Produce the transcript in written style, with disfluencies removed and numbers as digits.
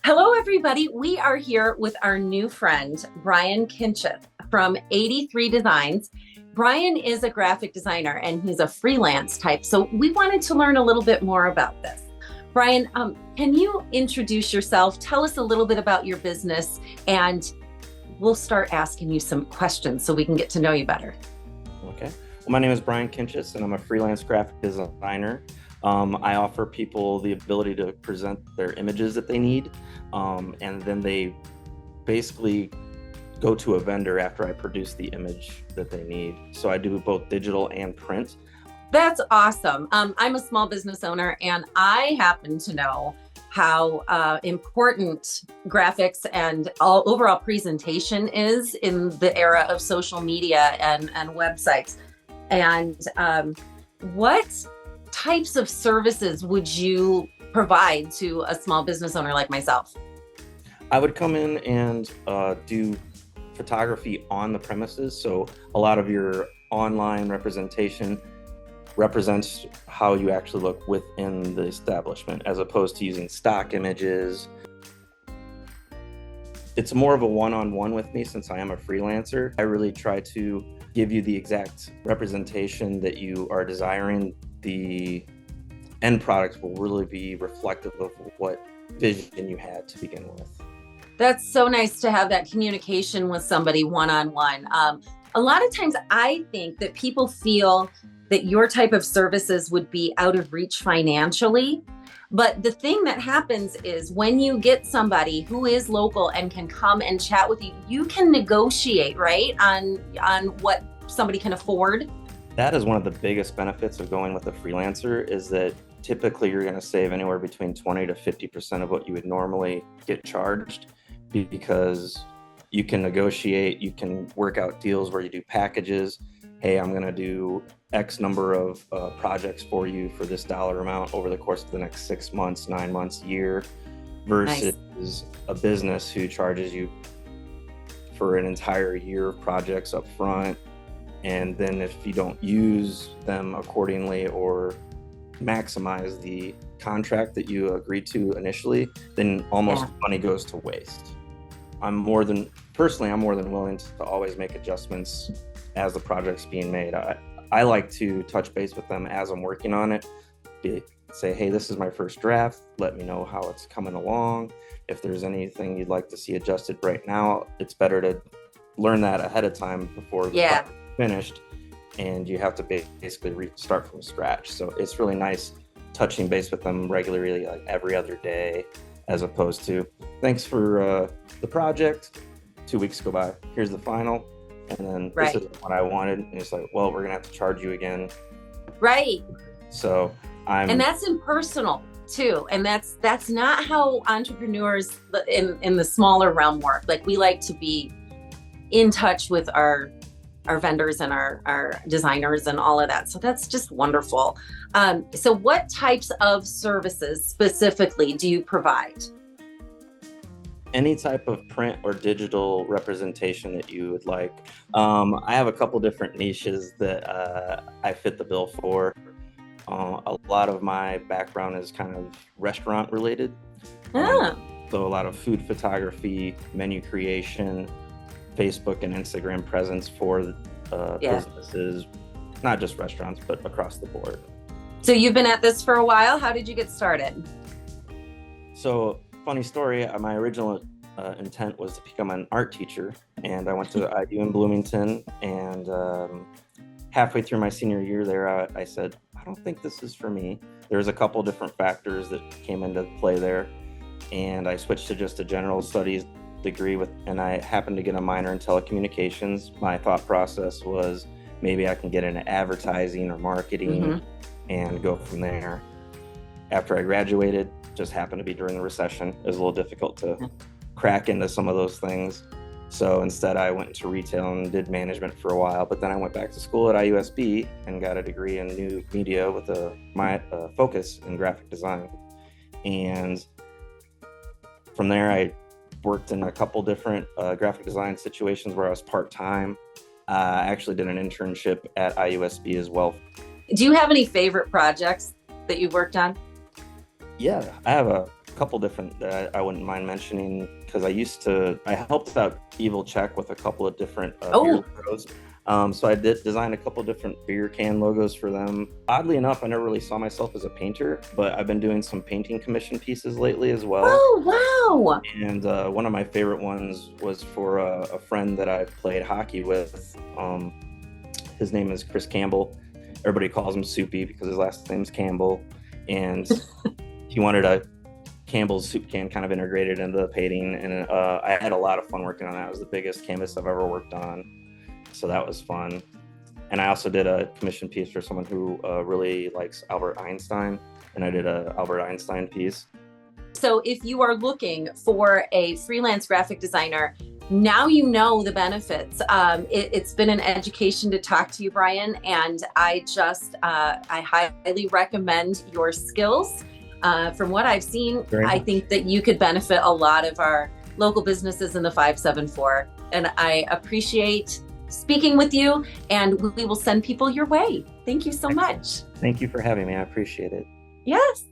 Hello, everybody. We are here with our new friend, Brian Kincuis from 83 Designs. Brian is a graphic designer and he's a freelance type. So we wanted to learn a little bit more about this. Brian, can you introduce yourself? Tell us a little bit about your business and we'll start asking you some questions so we can get to know you better. Okay. Well, my name is Brian Kincuis and I'm a freelance graphic designer. I offer people the ability to present their images that they need, and then they basically go to a vendor after I produce the image that they need. So I do both digital and print. That's awesome. I'm a small business owner and I happen to know how important graphics and overall presentation is in the era of social media and websites. And what types of services would you provide to a small business owner like myself? I would come in and do photography on the premises. So a lot of your online representation represents how you actually look within the establishment as opposed to using stock images. It's more of a one-on-one with me since I am a freelancer. I really try to give you the exact representation that you are desiring. The end product will really be reflective of what vision you had to begin with. That's so nice to have that communication with somebody one-on-one. A lot of times I think that people feel that your type of services would be out of reach financially. But the thing that happens is when you get somebody who is local and can come and chat with you, you can negotiate, right, on what somebody can afford. That is one of the biggest benefits of going with a freelancer is that typically you're going to save anywhere between 20 to 50% of what you would normally get charged because you can negotiate, you can work out deals where you do packages. Hey, I'm going to do X number of projects for you for this dollar amount over the course of the next 6 months, 9 months, year, versus nice. A business who charges you for an entire year of projects up front. And then if you don't use them accordingly or maximize the contract that you agreed to initially, then almost money goes to waste. I'm more than willing to always make adjustments as the project's being made. I like to touch base with them as I'm working on it. Say, hey, this is my first draft. Let me know how it's coming along. If there's anything you'd like to see adjusted right now, it's better to learn that ahead of time before the project finished, and you have to basically restart from scratch. So it's really nice touching base with them regularly, like every other day, as opposed to thanks for the project. 2 weeks go by, here's the final, and then this is what I wanted, and it's like, well, we're gonna have to charge you again. Right. So and that's impersonal too, and that's not how entrepreneurs in the smaller realm work. Like, we like to be in touch with our vendors and our designers and all of that. So that's just wonderful. So what types of services specifically do you provide? Any type of print or digital representation that you would like. I have a couple different niches that I fit the bill for. A lot of my background is kind of restaurant related. So a lot of food photography, menu creation, Facebook and Instagram presence for businesses, not just restaurants, but across the board. So you've been at this for a while. How did you get started? So, funny story, my original intent was to become an art teacher, and I went to IU in Bloomington, and halfway through my senior year there, I said, I don't think this is for me. There's a couple different factors that came into play there, and I switched to just a general studies degree and I happened to get a minor in telecommunications. My thought process was maybe I can get into advertising or marketing and go from there. After I graduated, just happened to be during the recession. It was a little difficult to crack into some of those things. So instead I went into retail and did management for a while, but then I went back to school at IUSB and got a degree in new media with my focus in graphic design. And from there I worked in a couple different graphic design situations where I was part-time. I actually did an internship at IUSB as well. Do you have any favorite projects that you've worked on? Yeah, I have a a couple different that I wouldn't mind mentioning, because I helped out Evil Check with a couple of different beer logos. So I did design a couple of different beer can logos for them. Oddly enough, I never really saw myself as a painter, but I've been doing some painting commission pieces lately as well. Oh, wow. And one of my favorite ones was for a friend that I've played hockey with. His name is Chris Campbell. Everybody calls him Soupy because his last name's Campbell. And he wanted a Campbell's soup can kind of integrated into the painting. And I had a lot of fun working on that. It was the biggest canvas I've ever worked on. So that was fun. And I also did a commission piece for someone who really likes Albert Einstein. And I did a Albert Einstein piece. So if you are looking for a freelance graphic designer, now you know the benefits. It's been an education to talk to you, Brian, and I highly recommend your skills. From what I've seen, I think that you could benefit a lot of our local businesses in the 574. And I appreciate speaking with you, and we will send people your way. Thank you so much. Thank you for having me. I appreciate it. Yes.